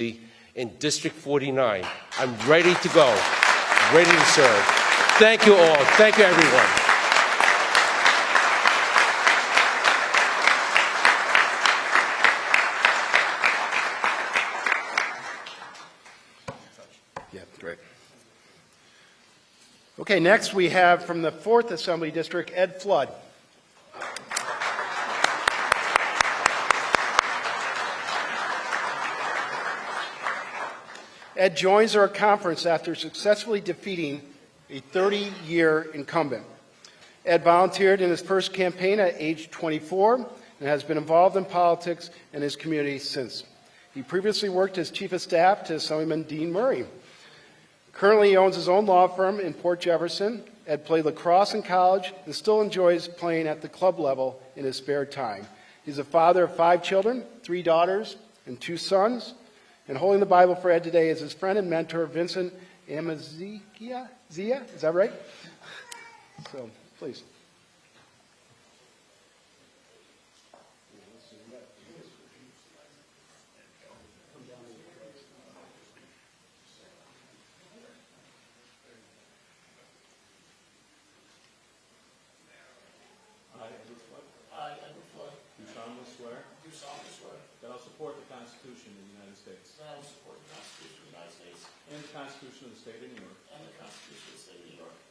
in District 49. I'm ready to go, ready to serve. Thank you all. Thank you, everyone. Yeah, great. Okay, next we have from the 4th Assembly District, Ed Flood. Ed joins our conference after successfully defeating a 30-year incumbent. Ed volunteered in his first campaign at age 24 and has been involved in politics and his community since. He previously worked as Chief of Staff to Assemblyman Dean Murray. Currently, he owns his own law firm in Port Jefferson. Ed played lacrosse in college and still enjoys playing at the club level in his spare time. He's a father of 5 children, 3 daughters, and 2 sons. And holding the Bible for Ed today is his friend and mentor, Vincent Amazikia. Zia, is that right? So, please. Do solemnly swear that I will support the Constitution of the United States and the Constitution of the State of New York,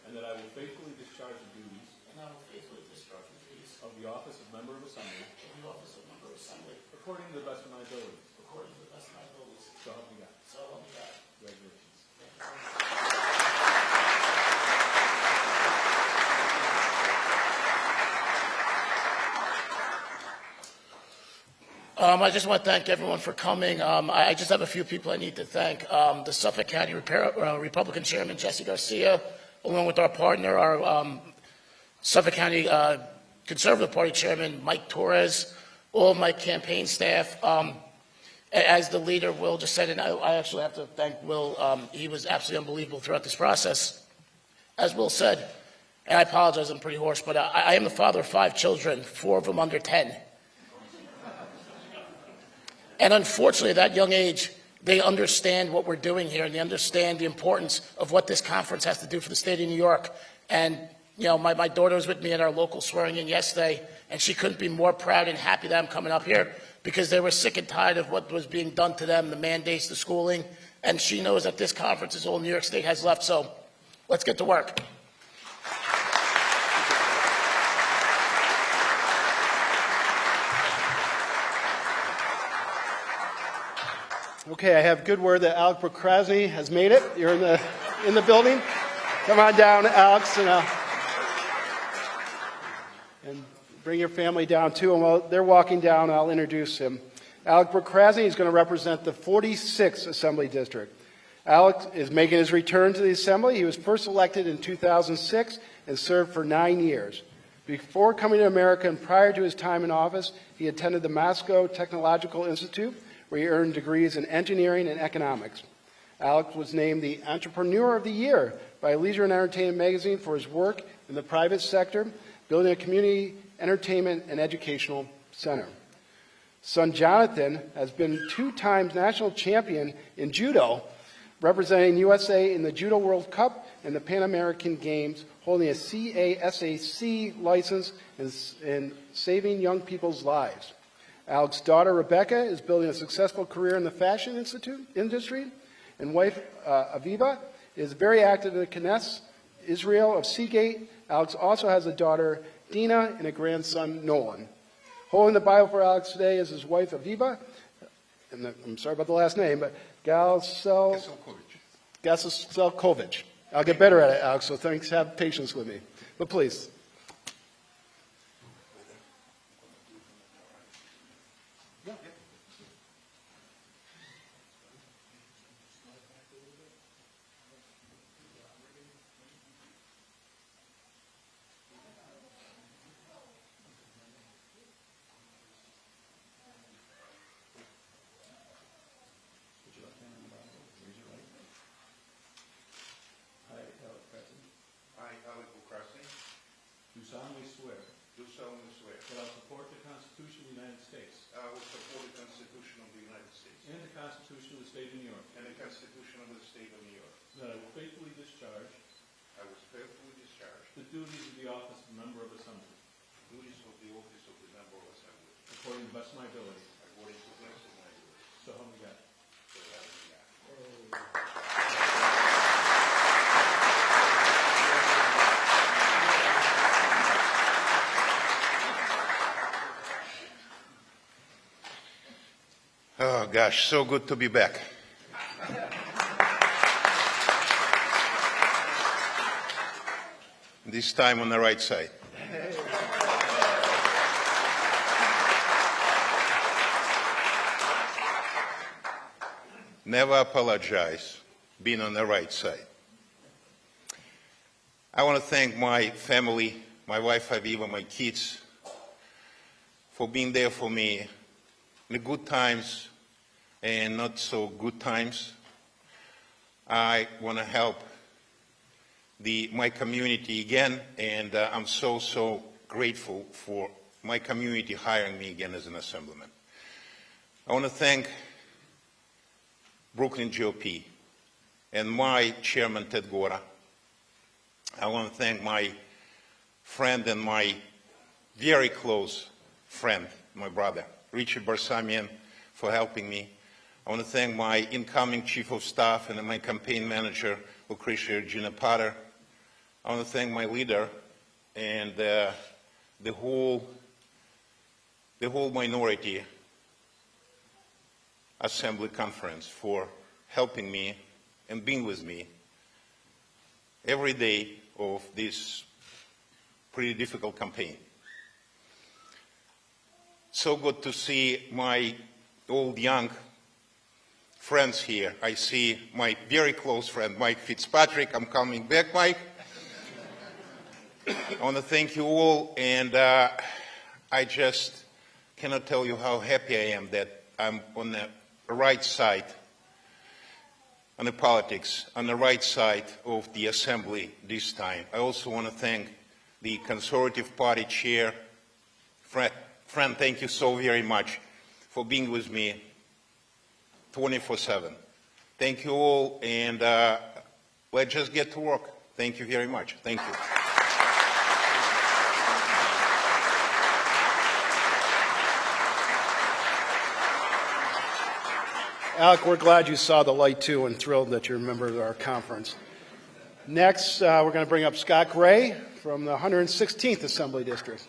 and that I will faithfully discharge the duties of the office of Member of Assembly according to the best of my abilities. So help me God. Congratulations. I just want to thank everyone for coming. I just have a few people I need to thank. The Suffolk County Republican Chairman, Jesse Garcia, along with our partner, our Suffolk County Conservative Party Chairman, Mike Torres, all of my campaign staff. As the leader, Will just said, and I actually have to thank Will. He was absolutely unbelievable throughout this process. As Will said, and I apologize, I'm pretty hoarse, but I am the father of 5 children, 4 of them under 10. And unfortunately, at that young age, they understand what we're doing here, and they understand the importance of what this conference has to do for the state of New York. And, you know, my daughter was with me at our local swearing-in yesterday, and she couldn't be more proud and happy that I'm coming up here because they were sick and tired of what was being done to them, the mandates, the schooling, and she knows that this conference is all New York State has left, so let's get to work. Okay, I have good word that Alex Procrasny has made it. You're in the building. Come on down, Alex, and bring your family down too. And while they're walking down, I'll introduce him. Alex Procrasny is going to represent the 46th Assembly District. Alex is making his return to the Assembly. He was first elected in 2006 and served for 9 years. Before coming to America and prior to his time in office, he attended the Moscow Technological Institute, where he earned degrees in engineering and economics. Alex was named the Entrepreneur of the Year by Leisure and Entertainment magazine for his work in the private sector, building a community entertainment and educational center. Son Jonathan has been 2 times national champion in judo, representing USA in the Judo World Cup and the Pan American Games, holding a CASAC license and saving young people's lives. Alex's daughter, Rebecca, is building a successful career in the fashion industry, and wife, Aviva, is very active in the Knesset, Israel of Seagate. Alex also has a daughter, Dina, and a grandson, Nolan. Holding the Bible for Alex today is his wife, Aviva, and I'm sorry about the last name, but Gaselkovich. I'll get better at it, Alex, so thanks, have patience with me. But please. Do solemnly swear that I will support the Constitution of the United States I will support the Constitution of the United States and the Constitution of the State State of New York, and the Constitution of the State of New York. that I will faithfully discharge I will faithfully discharge the duties of the office of Member of Assembly the duties of the office of the Member of Assembly according to the best of my ability. according to the best of my ability. So help me God. So help me God. Oh gosh, so good to be back. This time on the right side. Never apologize being on the right side. I want to thank my family, my wife Aviva, my kids, for being there for me in the good times and not so good times. I want to help my community again, and I'm so grateful for my community hiring me again as an assemblyman. I want to thank Brooklyn GOP and my chairman, Ted Gora. I want to thank my friend and my very close friend, my brother, Richard Barsamian, for helping me. I want to thank my incoming chief of staff and my campaign manager, Lucretia Regina Potter. I want to thank my leader and the whole minority assembly conference for helping me and being with me every day of this pretty difficult campaign. So good to see my old young friends here. I see my very close friend, Mike Fitzpatrick. I'm coming back, Mike. I want to thank you all, and I just cannot tell you how happy I am that I'm on the right side, on the politics, on the right side of the assembly this time. I also want to thank the Conservative Party chair, Fran, thank you so very much for being with me 24/7. Thank you all, and let's just get to work. Thank you very much. Thank you. Alec, we're glad you saw the light too and thrilled that you're a member of our conference. Next, we're going to bring up Scott Gray from the 116th Assembly District.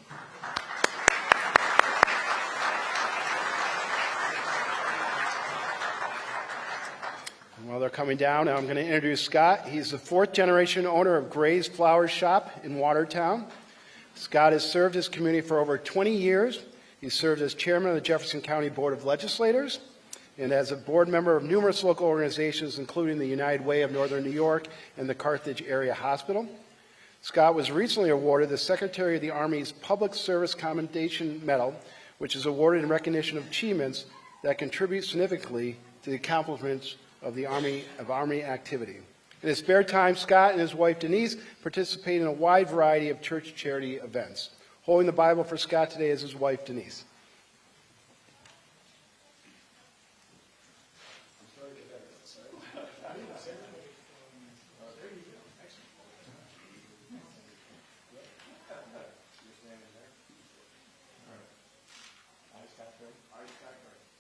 And while they're coming down, I'm going to introduce Scott. He's the fourth generation owner of Gray's Flower Shop in Watertown. Scott has served his community for over 20 years. He served as chairman of the Jefferson County Board of Legislators and as a board member of numerous local organizations, including the United Way of Northern New York and the Carthage Area Hospital. Scott was recently awarded the Secretary of the Army's Public Service Commendation Medal, which is awarded in recognition of achievements that contribute significantly to the accomplishments of the Army activity. In his spare time, Scott and his wife Denise participate in a wide variety of church charity events. Holding the Bible for Scott today is his wife Denise.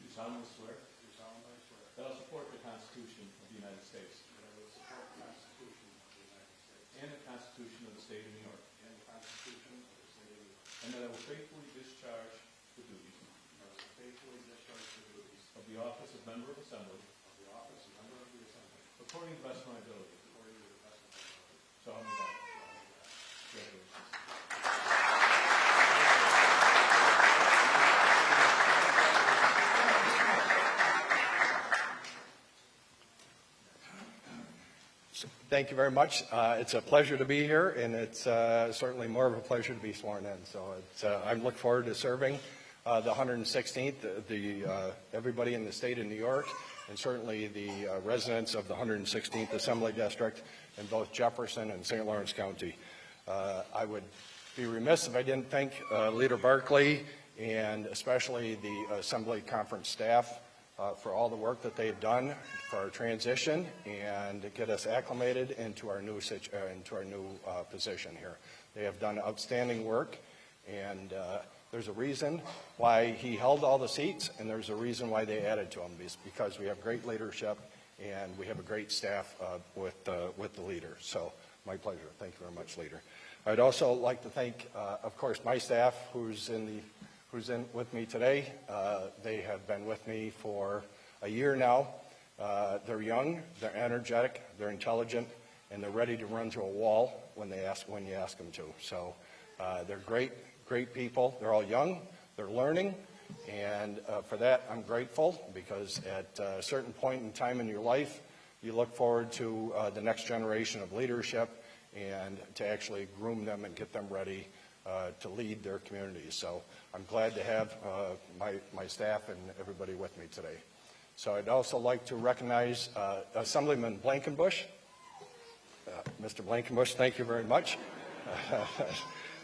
Do solemnly swear that I will support the Constitution of the United States and the Constitution of the State of New York, and that I will faithfully discharge the duties of the office of Member of Assembly according to the best of my ability. So help me God. Congratulations. Thank you very much. It's a pleasure to be here, and it's certainly more of a pleasure to be sworn in. So I look forward to serving the 116th, everybody in the state of New York, and certainly the residents of the 116th Assembly District in both Jefferson and St. Lawrence County. I would be remiss if I didn't thank Leader Barkley and especially the Assembly Conference staff for all the work that they've done for our transition and to get us acclimated into our new position here. They have done outstanding work, and there's a reason why he held all the seats, and there's a reason why they added to him, because we have great leadership and we have a great staff with the leader. So my pleasure. Thank you very much, leader. I'd also like to thank, of course, my staff who's in with me today. They have been with me for a year now. They're young, they're energetic, they're intelligent, and they're ready to run through a wall when you ask them to. So they're great people. They're all young, they're learning, and for that I'm grateful, because at a certain point in time in your life, you look forward to the next generation of leadership and to actually groom them and get them ready to lead their communities. So I'm glad to have my staff and everybody with me today. So I'd also like to recognize Assemblyman Blankenbush. Mr. Blankenbush, thank you very much.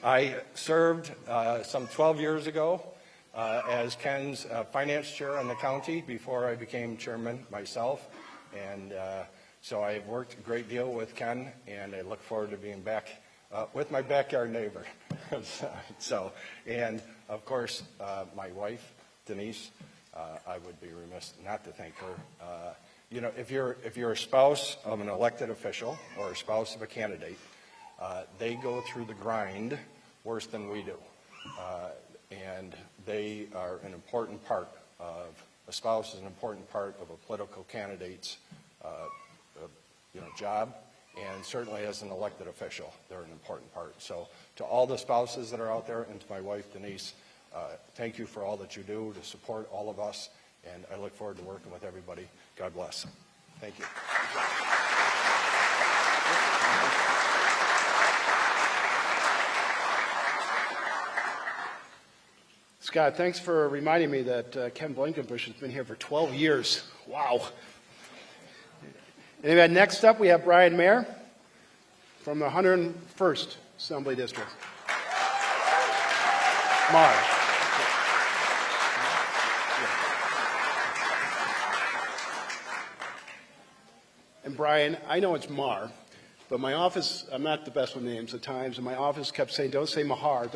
I served some 12 years ago as Ken's finance chair in the county before I became chairman myself. And so I've worked a great deal with Ken, and I look forward to being back with my backyard neighbor. So, and of course, my wife, Denise, I would be remiss not to thank her. You know, if you're a spouse of an elected official or a spouse of a candidate, they go through the grind worse than we do. And they are an important part of, a spouse is an important part of a political candidate's job, and certainly as an elected official, they're an important part. So to all the spouses that are out there, and to my wife, Denise, thank you for all that you do to support all of us, and I look forward to working with everybody. God bless. Thank you. Scott, thanks for reminding me that Ken Blankenbush has been here for 12 years. Wow. Anyway, next up we have Brian Mayer from the 101st Assembly District. Mar. And Brian, I know it's Mar, but my office, I'm not the best with names at times, and my office kept saying, don't say Mahar,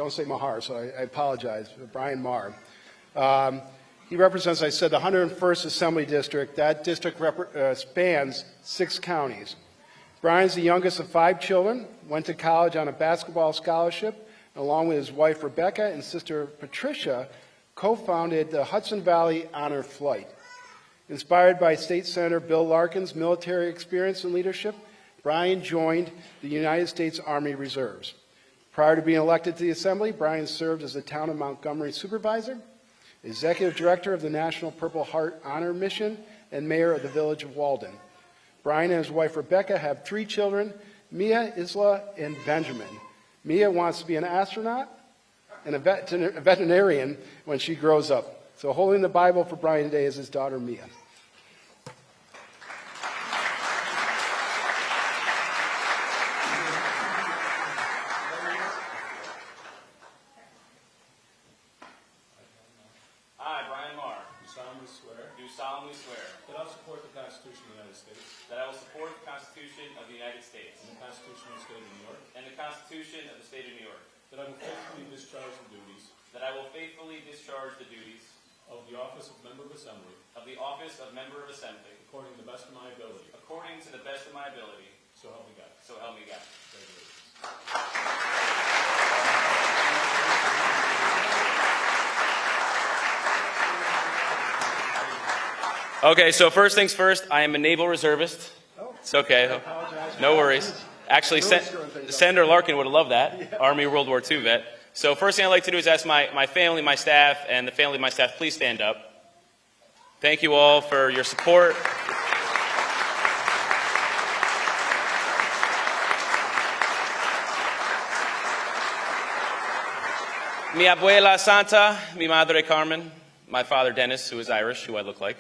so I apologize. Brian Mar. He represents, I said, the 101st Assembly District. That district spans 6 counties. Brian's the youngest of 5 children, went to college on a basketball scholarship, and along with his wife Rebecca and sister Patricia, co-founded the Hudson Valley Honor Flight. Inspired by State Senator Bill Larkin's military experience and leadership, Brian joined the United States Army Reserves. Prior to being elected to the Assembly, Brian served as the town of Montgomery supervisor, executive director of the National Purple Heart Honor Mission, and mayor of the village of Walden. Brian and his wife Rebecca have 3 children, Mia, Isla, and Benjamin. Mia wants to be an astronaut and a veterinarian when she grows up. So holding the Bible for Brian today is his daughter Mia. solemnly swear that I will support the Constitution of the United States that I will support the Constitution of the United States and the Constitution of the State of New York, and the Constitution of the State of New York, that I will faithfully discharge the duties that I will faithfully discharge the duties of the office of Member of Assembly of the office of Member of Assembly according to the best of my ability. according to the best of my ability, So help me God. so help me God. Congratulations. Okay, so first things first, I am a naval reservist. It's okay. No worries. Actually, Senator Larkin would have loved that. Army World War II vet. So first thing I'd like to do is ask my family, my staff, and the family of my staff, please stand up. Thank you all for your support. Mi abuela Santa, mi madre Carmen, my father Dennis, who is Irish, who I look like.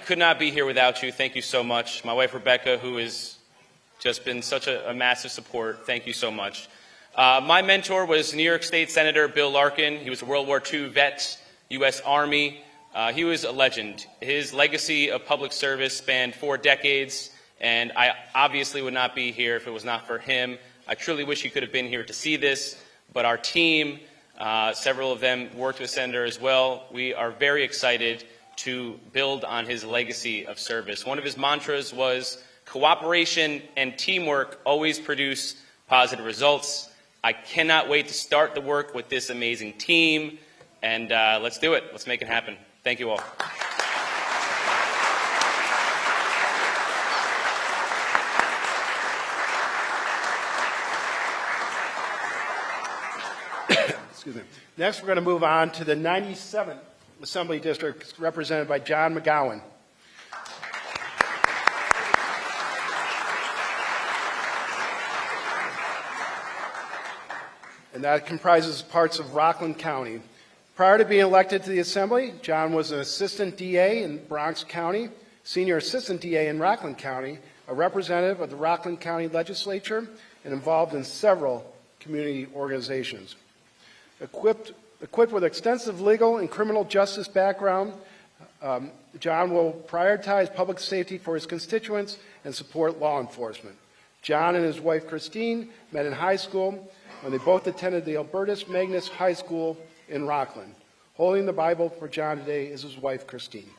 Could not be here without you. Thank you so much. My wife Rebecca, who has just been such a massive support. Thank you so much. My mentor was New York State Senator Bill Larkin. He was a World War II vet, U.S. Army, He was a legend. His legacy of public service spanned 4 decades, and I obviously would not be here if it was not for him. I truly wish he could have been here to see this, but our team, several of them worked with Senator as well. We are very excited to build on his legacy of service. One of his mantras was, cooperation and teamwork always produce positive results. I cannot wait to start the work with this amazing team, and let's do it. Let's make it happen. Thank you all. Excuse me. Next, we're going to move on to the 97th Assembly District, represented by John McGowan. And that comprises parts of Rockland County. Prior to being elected to the Assembly, John was an assistant DA in Bronx County, senior assistant DA in Rockland County, a representative of the Rockland County Legislature, and involved in several community organizations. Equipped with extensive legal and criminal justice background, John will prioritize public safety for his constituents and support law enforcement. John and his wife Christine met in high school when they both attended the Albertus Magnus High School in Rockland. Holding the Bible for John today is his wife Christine.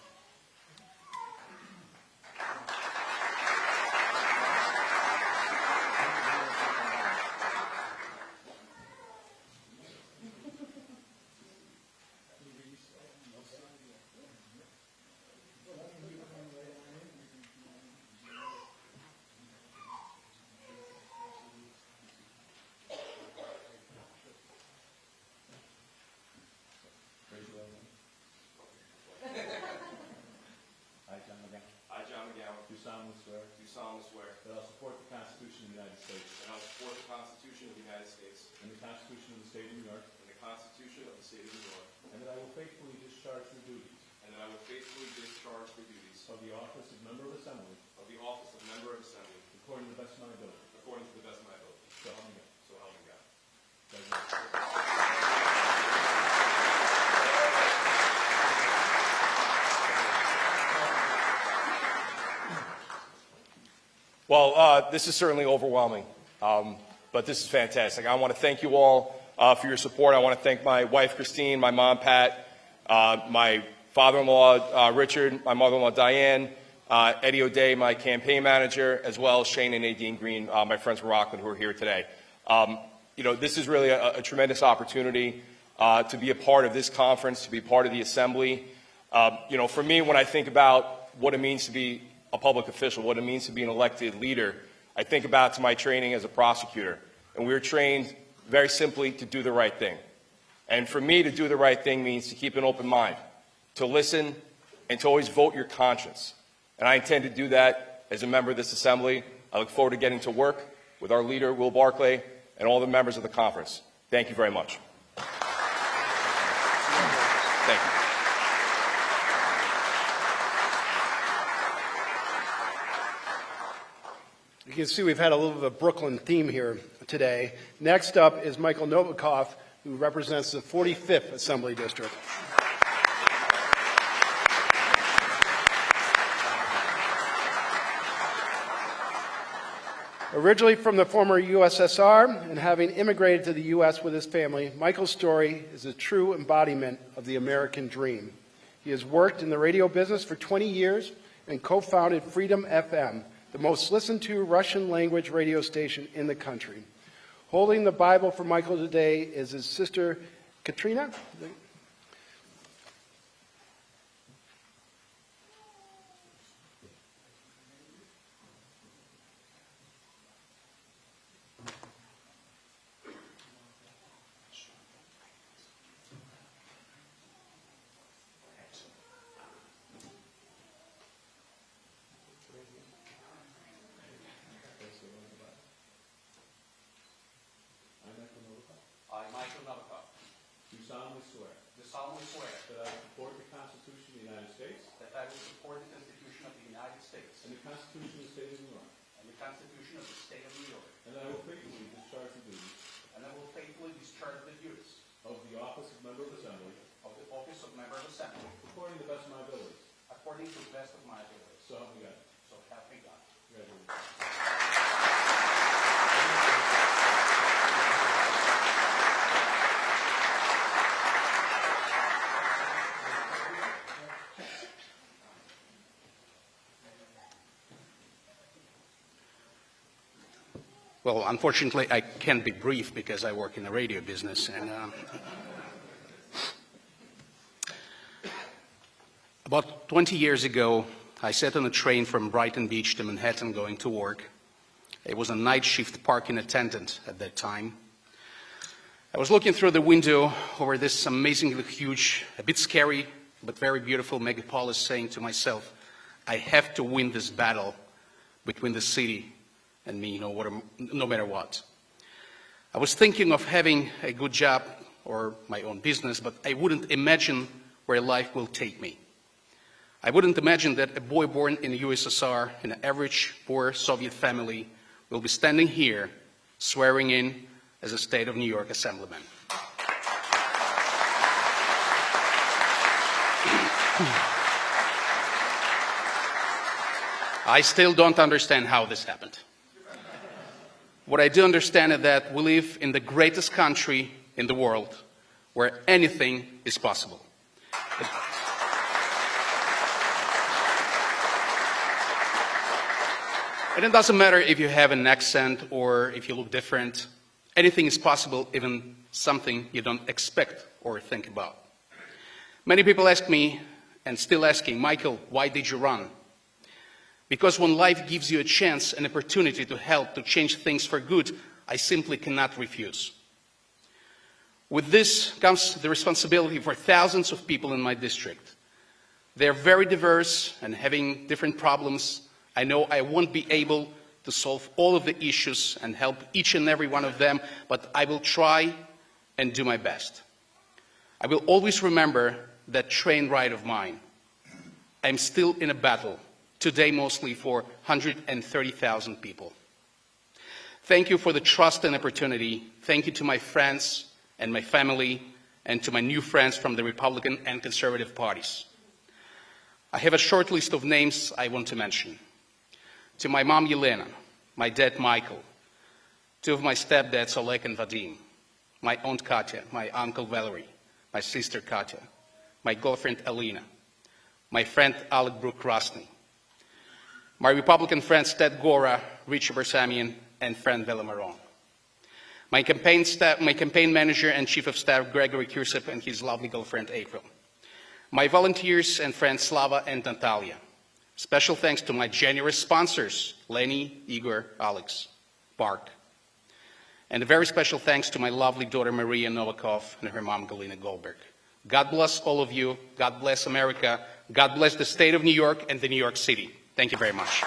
solemnly swear that I will support the Constitution of the United States and I will support the Constitution of the United States and the Constitution of the State of New York, and the Constitution of the State of New York, and that I will faithfully discharge the duties and that I will faithfully discharge the duties of the office of Member of Assembly according to the best of my ability. according to the best of my ability. So help me God. So help me God. Congratulations. Well, this is certainly overwhelming, but this is fantastic. I want to thank you all for your support. I want to thank my wife, Christine, my mom, Pat, my father-in-law, Richard, my mother-in-law, Diane, Eddie O'Day, my campaign manager, as well as Shane and Nadine Green, my friends from Rockland who are here today. This is really a tremendous opportunity to be a part of this conference, to be part of the Assembly. For me, when I think about what it means to be a public official, what it means to be an elected leader, I think about to my training as a prosecutor. And we were trained very simply to do the right thing. And for me, to do the right thing means to keep an open mind, to listen, and to always vote your conscience. And I intend to do that as a member of this Assembly. I look forward to getting to work with our leader, Will Barclay, and all the members of the conference. Thank you very much. Thank you. You can see we've had a little bit of a Brooklyn theme here today. Next up is Michael Novikov, who represents the 45th Assembly District. Originally from the former USSR and having immigrated to the U.S. with his family, Michael's story is a true embodiment of the American dream. He has worked in the radio business for 20 years and co-founded Freedom FM, the most listened to Russian language radio station in the country. Holding the Bible for Michael today is his sister, Katrina. I, Michael Novikov, Do solemnly swear that I will support the Constitution of the United States that I will support the Constitution of the United States and the Constitution of the State of New York, and the Constitution of the State of New York, and that I will faithfully discharge the duties and I will faithfully discharge the duties of the office of Member of Assembly of the office of Member of Assembly according according to the best of my abilities. according to the best of my ability. So help me God. So help me God. Congratulations. Well, unfortunately, I can't be brief because I work in the radio business. And about 20 years ago, I sat on a train from Brighton Beach to Manhattan going to work. I was a night shift parking attendant at that time. I was looking through the window over this amazingly huge, a bit scary, but very beautiful megapolis, saying to myself, I have to win this battle between the city and me, no matter what. I was thinking of having a good job or my own business, but I wouldn't imagine where life will take me. I wouldn't imagine that a boy born in the USSR in an average poor Soviet family will be standing here swearing in as a state of New York assemblyman. I still don't understand how this happened. What I do understand is that we live in the greatest country in the world where anything is possible. And it doesn't matter if you have an accent or if you look different. Anything is possible, even something you don't expect or think about. Many people ask me, and still asking, Michael, why did you run? Because when life gives you a chance, an opportunity to help, to change things for good, I simply cannot refuse. With this comes the responsibility for thousands of people in my district. They are very diverse and having different problems. I know I won't be able to solve all of the issues and help each and every one of them, but I will try and do my best. I will always remember that train ride of mine. I'm still in a battle, today mostly for 130,000 people. Thank you for the trust and opportunity. Thank you to my friends and my family and to my new friends from the Republican and Conservative parties. I have a short list of names I want to mention. To my mom, Yelena, my dad, Michael, two of my stepdads, Oleg and Vadim, my aunt, Katya, my uncle, Valerie, my sister, Katya, my girlfriend, Alina, my friend, Alec Brooke Krasny, my Republican friends, Ted Gora, Richie Bersamian, and friend Vela Maron. My campaign manager and chief of staff, Gregory Kursep, and his lovely girlfriend, April. My volunteers and friends, Slava and Natalia. Special thanks to my generous sponsors, Lenny, Igor, Alex, Bart. And a very special thanks to my lovely daughter, Maria Novakov, and her mom, Galina Goldberg. God bless all of you. God bless America. God bless the state of New York and the New York City. Thank you very much.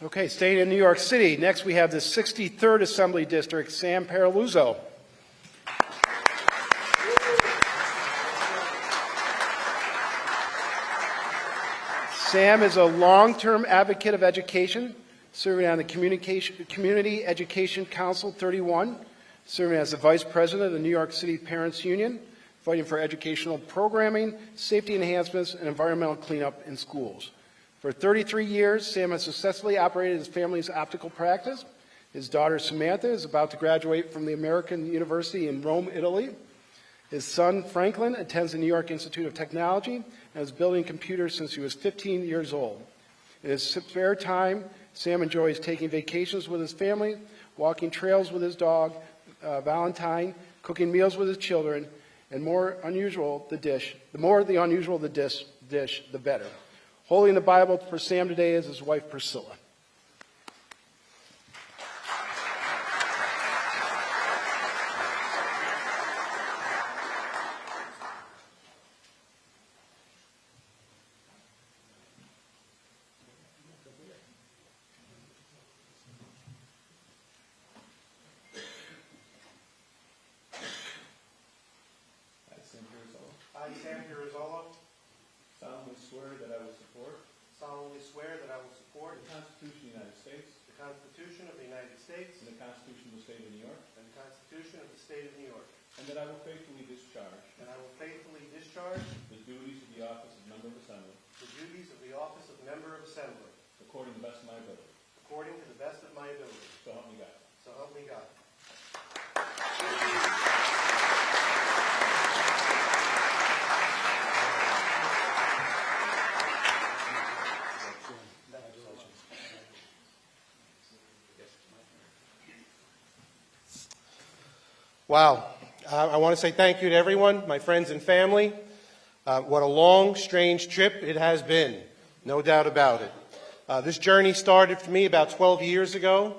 Okay, staying in New York City. Next, we have the 63rd Assembly District, Sam Paraluzzo. Sam is a long-term advocate of education, serving on the Community Education Council 31, serving as the Vice President of the New York City Parents Union, fighting for educational programming, safety enhancements, and environmental cleanup in schools. For 33 years, Sam has successfully operated his family's optical practice. His daughter, Samantha, is about to graduate from the American University in Rome, Italy. His son, Franklin, attends the New York Institute of Technology and is building computers since he was 15 years old. In his spare time, Sam enjoys taking vacations with his family, walking trails with his dog, Valentine, cooking meals with his children, and the more the unusual the dish, the better. Holding the Bible for Sam today is his wife, Priscilla. I, Sam Pirizzola, solemnly swear that I will support solemnly swear that I will support the Constitution and that I will faithfully discharge and I will faithfully discharge the duties of the office of Member of Assembly the duties of the office of Member of Assembly according to the best of my ability. according to the best of my ability. So help me God. So help me God. Wow. I want to say thank you to everyone, my friends and family. What a long, strange trip it has been, no doubt about it. This journey started for me about 12 years ago,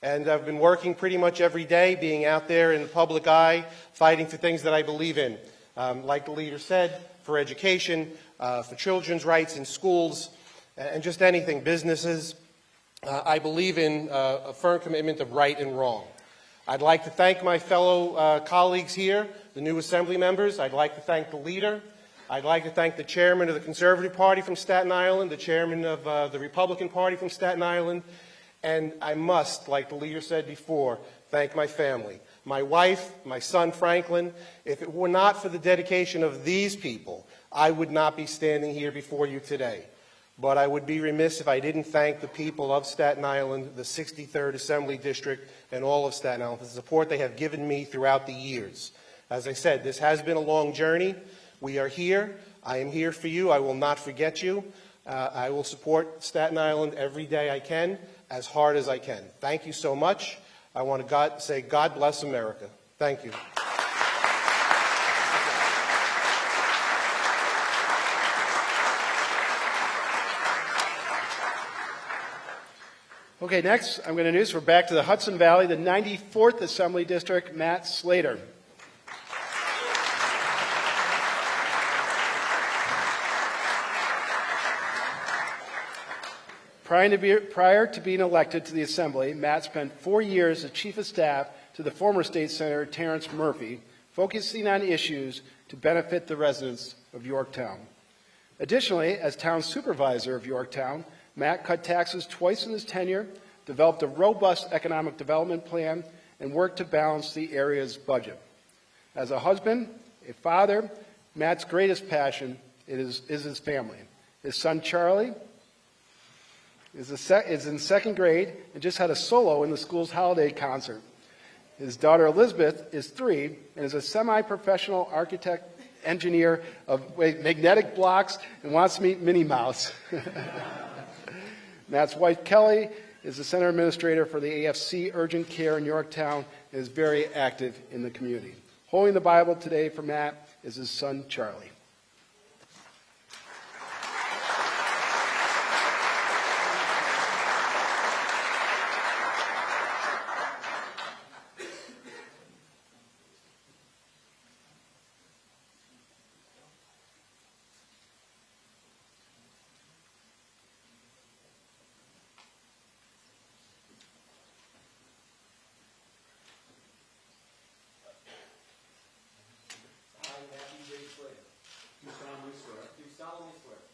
and I've been working pretty much every day, being out there in the public eye, fighting for things that I believe in. Like the leader said, for education, for children's rights in schools, and just anything, businesses. I believe in a firm commitment of right and wrong. I'd like to thank my fellow colleagues here, the new Assembly members. I'd like to thank the leader. I'd like to thank the chairman of the Conservative Party from Staten Island, the chairman of the Republican Party from Staten Island, and I must, like the leader said before, thank my family. My wife, my son Franklin. If it were not for the dedication of these people, I would not be standing here before you today. But I would be remiss if I didn't thank the people of Staten Island, the 63rd Assembly District, and all of Staten Island for the support they have given me throughout the years. As I said, this has been a long journey. We are here. I am here for you. I will not forget you. I will support Staten Island every day I can, as hard as I can. Thank you so much. I want to say God bless America. Thank you. Okay, next I'm going to introduce, we're back to the Hudson Valley, the 94th Assembly District, Matt Slater. Prior to being elected to the Assembly, Matt spent 4 years as Chief of Staff to the former State Senator Terrence Murphy, focusing on issues to benefit the residents of Yorktown. Additionally, as Town Supervisor of Yorktown, Matt cut taxes twice in his tenure, developed a robust economic development plan, and worked to balance the area's budget. As a husband, a father, Matt's greatest passion is his family. His son Charlie is in second grade and just had a solo in the school's holiday concert. His daughter Elizabeth is 3 and is a semi-professional architect engineer of magnetic blocks and wants to meet Minnie Mouse. Matt's wife Kelly is the center administrator for the AFC Urgent Care in Yorktown and is very active in the community. Holding the Bible today for Matt is his son Charlie.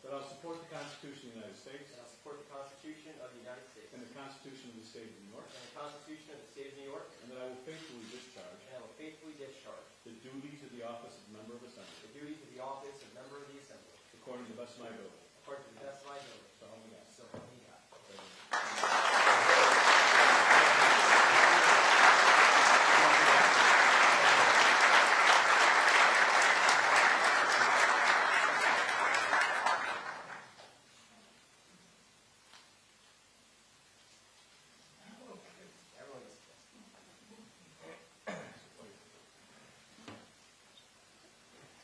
That I will support the Constitution of the United States. And I will support the Constitution of the United States. And the Constitution of the State of New York. And the Constitution of the State of New York. And that I will faithfully discharge. And I will faithfully discharge. The duties of the office of Member of Assembly. The duties of the office of Member of the Assembly. According to the best of my ability. According to the best of my ability. So help me God. So help me God.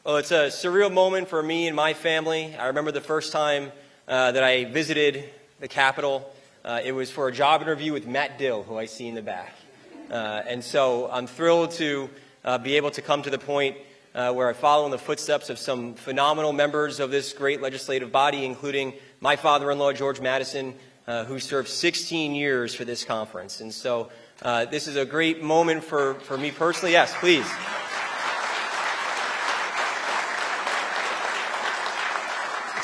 Well, it's a surreal moment for me and my family. I remember the first time that I visited the Capitol. It was for a job interview with Matt Dill, who I see in the back. And so I'm thrilled to be able to come to the point where I follow in the footsteps of some phenomenal members of this great legislative body, including my father-in-law, George Madison, who served 16 years for this conference. And so this is a great moment for me personally. Yes, please.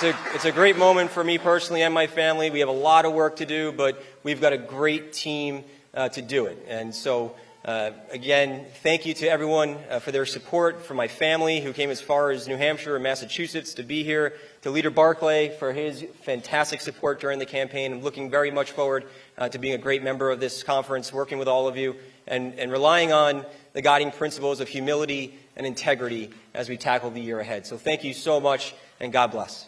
It's a great moment for me personally and my family. We have a lot of work to do, but we've got a great team to do it. And so Again, thank you to everyone for their support, for my family who came as far as New Hampshire and Massachusetts to be here, to Leader Barclay for his fantastic support during the campaign. I'm looking very much forward to being a great member of this conference, working with all of you, and relying on the guiding principles of humility and integrity as we tackle the year ahead. So thank you so much, and God bless.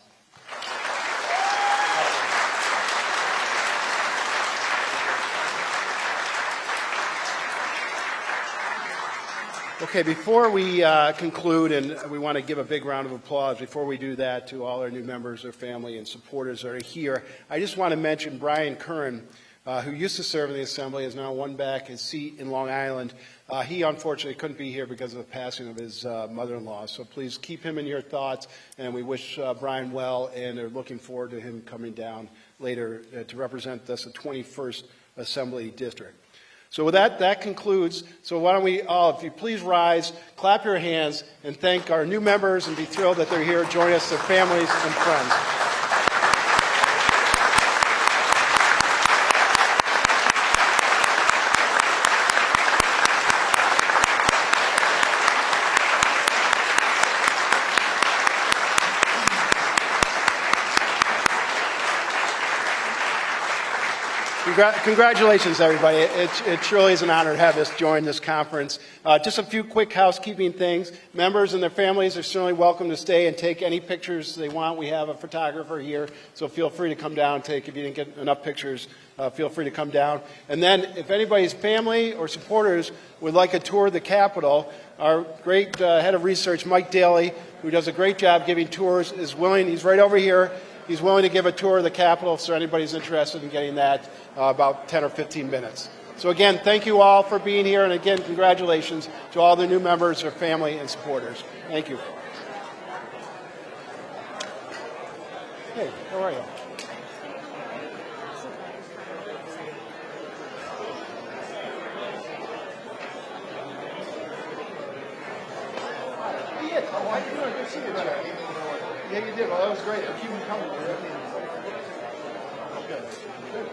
Okay, before we conclude, and we want to give a big round of applause before we do that to all our new members, their family, and supporters that are here, I just want to mention Brian Curran, who used to serve in the Assembly, has now won back his seat in Long Island. He unfortunately couldn't be here because of the passing of his mother-in-law, so please keep him in your thoughts, and we wish Brian well, and are looking forward to him coming down later to represent us, the 21st Assembly District. So with that, that concludes. So why don't we all, if you please rise, clap your hands, and thank our new members and be thrilled that they're here. Join us, their families and friends. Congratulations, everybody. It truly is an honor to have us join this conference. Just a few quick housekeeping things. Members and their families are certainly welcome to stay and take any pictures they want. We have a photographer here, so feel free to come down and take. If you didn't get enough pictures, feel free to come down. And then if anybody's family or supporters would like a tour of the Capitol, our great head of research, Mike Daly, who does a great job giving tours, is willing. He's right over here. He's willing to give a tour of the Capitol, so anybody's interested in getting that, about 10 or 15 minutes. So again, thank you all for being here, and again, congratulations to all the new members, their family, and supporters. Thank you. Hey, how are you? How are you doing? Good to see you, brother. Yeah, you did. Well, that was great. Keep them coming. Good. Good.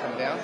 Come down.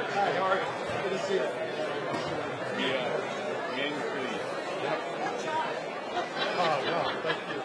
Hi, how are you? Good to see you. Oh, no, thank you.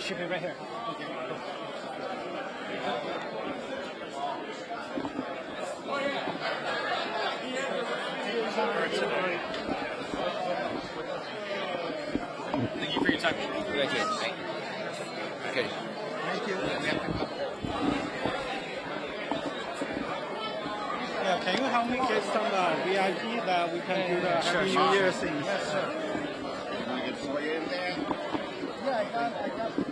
should be right here. Thank you for your time. Thank you. Okay. Thank you. Yeah, can you help me get some VIP that we can do the Happy New Year thing? Yes, sir. Yeah, I got the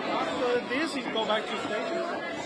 After this, you go back to station.